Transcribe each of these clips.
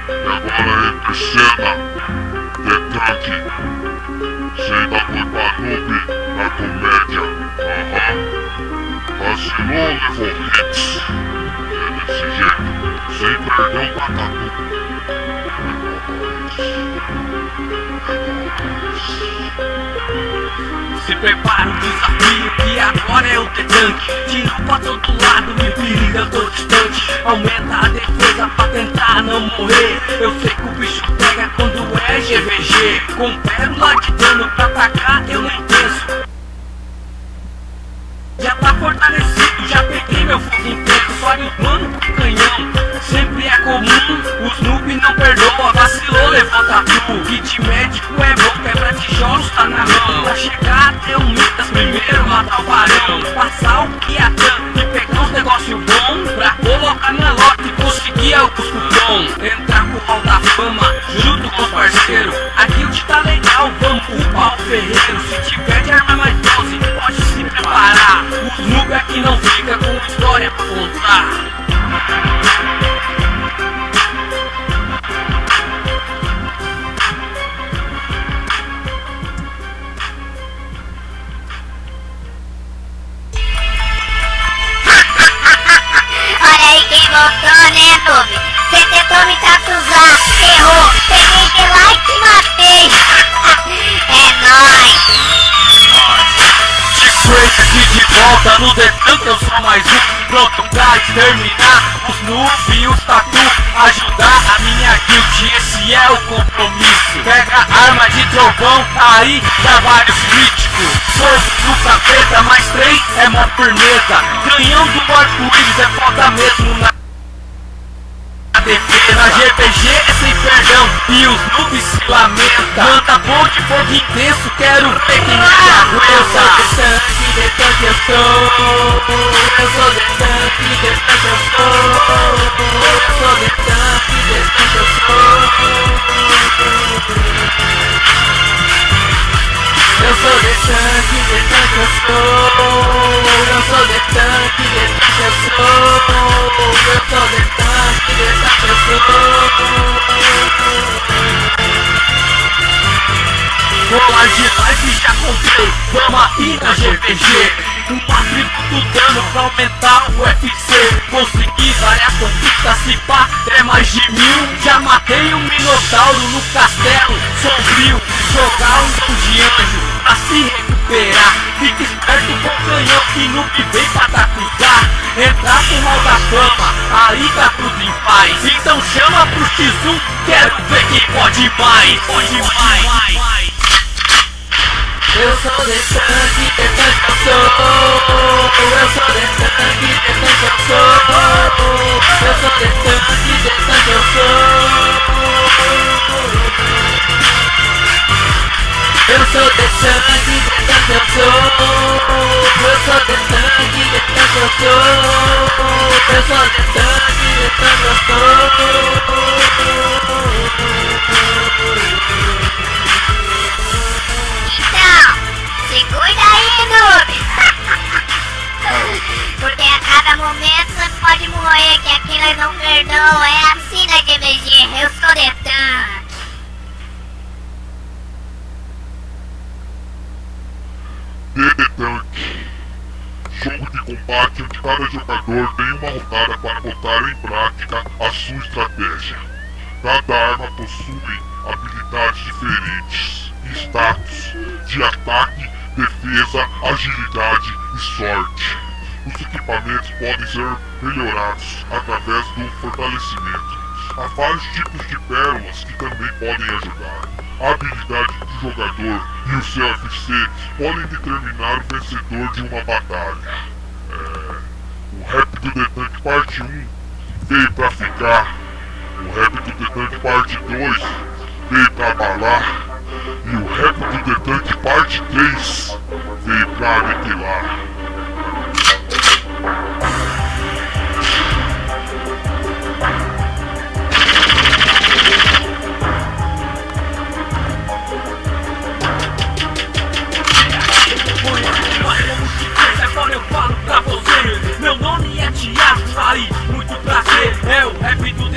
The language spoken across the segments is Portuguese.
agora entre cena, detanque, sem da noiva noob na comédia. Vacilou, levou hits. É desse jeito, sem perder o patatu. Se prepara o desafio que agora é o detanque. Tiro pra todo lado, me periga, eu tô distante. Aumenta a defesa pra tentar não morrer. Eu sei que o bicho pega quando é GVG. Com pérola de dano pra atacar eu nem penso. Já tá fortalecido, já peguei meu fogo inteiro. Só de plano pro canhão, sempre é comum. Os noob não perdoa, vacilou, levanta tu. Kit médico é bom, quebra tijolos tá na mão. Pra chegar até o Mitas, primeiro matar o varão. Passar o Kiatan e pegar uns negócio bom pra colocar na lota e conseguir alguns cupom. Entrar pro hall da fama, junto com os parceiros. Aqui o tá legal, vamos upar o ferreiro. Se tiver de arma mais 12, pode se preparar. Os noob aqui não fica com história pra contar. Voltou, né, noob? Cê tentou me tatuzar, errou, peguei de lá e te matei. É nóis. T-Crazy aqui de volta no detanque, eu sou mais um. Pronto pra exterminar os noob e os tatu. Ajudar a minha guild, esse é o compromisso. Pega arma de trovão, aí dá vários críticos. Fogo do capeta, mais 3 é mó firmeza. Canhão do arco-íris é foda mesmo na na GPG é sem perdão e os noobs se lamentam. Manda bom de fogo intenso, quero ver quem me aguenta. Detanque eu sou. Eu sou detanque eu sou. Eu sou detanque eu sou. Eu sou detanque eu sou. Eu sou detanque eu sou. Eu sou detanque eu sou. Colar de live já comprei, vamos aqui na GVG. Um atributo dano pra aumentar o UFC. Consegui várias conquistas, se pá, é mais de 1000. Já matei um minotauro no castelo sombrio. Jogar um dom de anjo pra se recuperar. Fica esperto com o canhão que noob vem pra tatuzar. Entrar pro hall da fama, aí tá tudo em paz. Então chama pro X1, quero ver quem pode mais. Pode mais. Eu sou detanque eu sou. Eu sou detanque eu sou. Eu sou detanque eu sou. Eu sou detanque eu sou. Eu sou detanque eu sou. Eu sou detanque eu sou. Então, se cuida aí, noob. Porque a cada momento você pode morrer, que aqui nós não perdoa. É assim na GVG, eu sou detanque. Detanque. Jogo de combate onde cada jogador tem uma rodada para botar em prática a sua estratégia. Cada arma possui habilidades diferentes e status de ataque, defesa, agilidade e sorte. Os equipamentos podem ser melhorados através do fortalecimento. Há vários tipos de pérolas que também podem ajudar. A habilidade do jogador e o seu FC podem determinar o vencedor de uma batalha. O Rap do Detanque Parte 1 veio pra ficar. O Rap do Detanque Parte 2 veio pra abalar. E o Rap do Detanque Parte 3 veio pra aniquilar. Agora eu falo pra você. Meu nome é Thiago, aí, muito prazer. É o rap do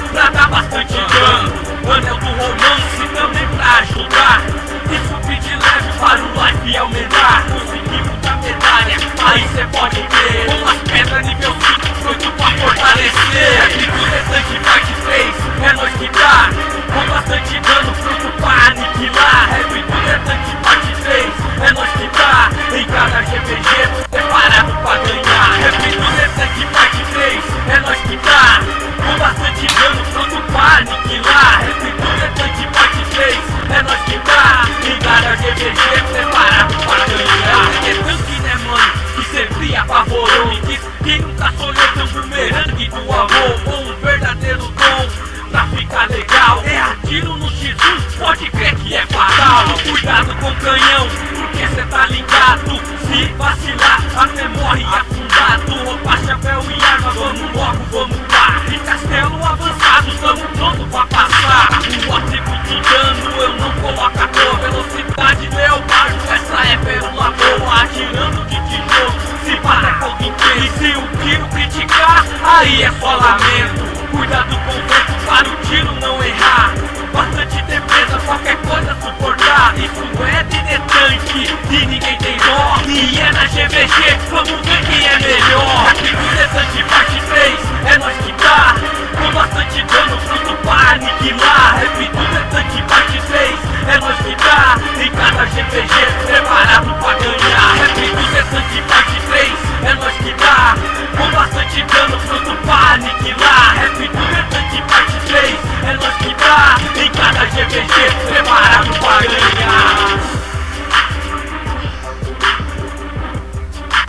pra dar bastante dano. Anel do romance também pra ajudar. E subir de leve para o life e aumentar. Conseguimos a medalha, aí cê pode ver. Com as pedras nível 5, feito pra fortalecer. Agricultura tanque parte 3, é nós que dá. Com bastante dano, pronto pra aniquilar. Agricultura tanque parte 3, é nós que dá. Em cada GPG, preparado pra ganhar. Agricultura tanque parte 3, é nós que dá. Com bastante dano, pronto pra aniquilar. Agricultura tanque parte 3, é nós que dá. Em cada GPG, preparado pra ganhar. É tanque, né, mano, que sempre apavorou. Me diz que nunca sonhou ter um bumerangue do amor. Ou um verdadeiro dom pra ficar legal. É atiro no X1, pode crer que é fatal. Cuidado com o canhão, porque cê tá ligado. Se vacilar, até morre afundado. Roupa, chapéu e arma, vamos logo, vamos lá. Em castelo avançado, estamos prontos pra passar. O atributo dano eu não coloco à toa. Velocidade leopardo, essa é pérola boa. Atirando de tijolo, se bater fogo inteiro. E se o tiro criticar, aí é só lamento. Cuidado com o vento para o tiro não errar. Bastante defesa, qualquer coisa suportar. Isso é de tanque e ninguém tem dó. E é na GVG, vamos ver quem é melhor. Aqui no Desante parte 3, é nós que dá. Com bastante dano, pronto pra aniquilar. Repito, Desante parte 3, é nós que dá. Em cada GVG, preparado pra ganhar. Repito, Desante parte 3, é nós que dá. Com bastante dano, pronto pra aniquilar. Repito, Desante parte 3, é nós que dá. Em cada GVG, preparado pra ganhar.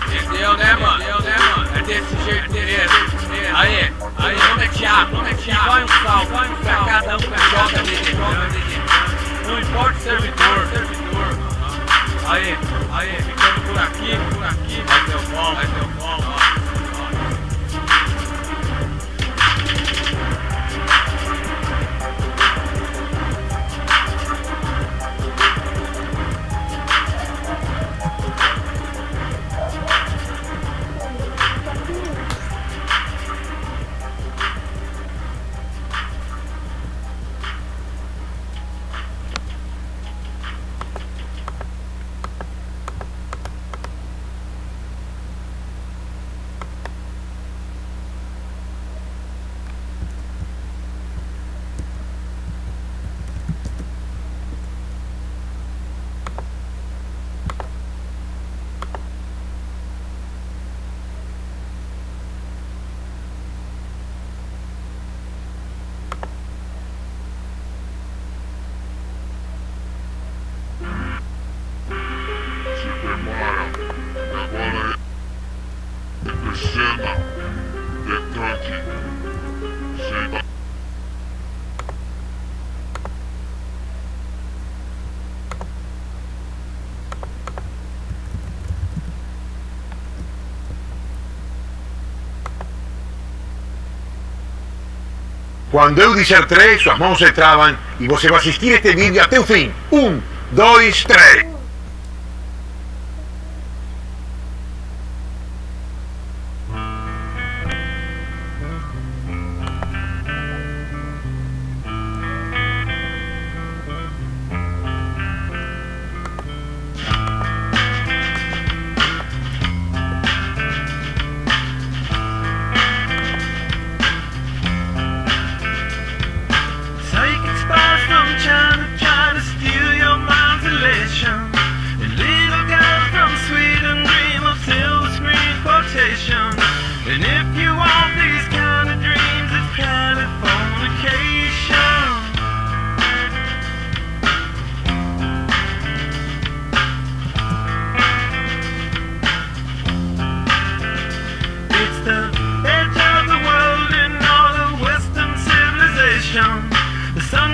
Entendeu, né, mano? É desse jeito mesmo. Aí, não é Thiago, vai um salve pra cada um que joga dele. Não importa o servidor. Aí, ficando por aqui, vai ter o bom. Cena de tanque. Chega. Quando eu disser 3, suas mãos se travam e você vai assistir este vídeo até o fim. 1, 2, 3. And if you want these kind of dreams, it's Californication. It's the edge of the world in all of Western civilization. The sun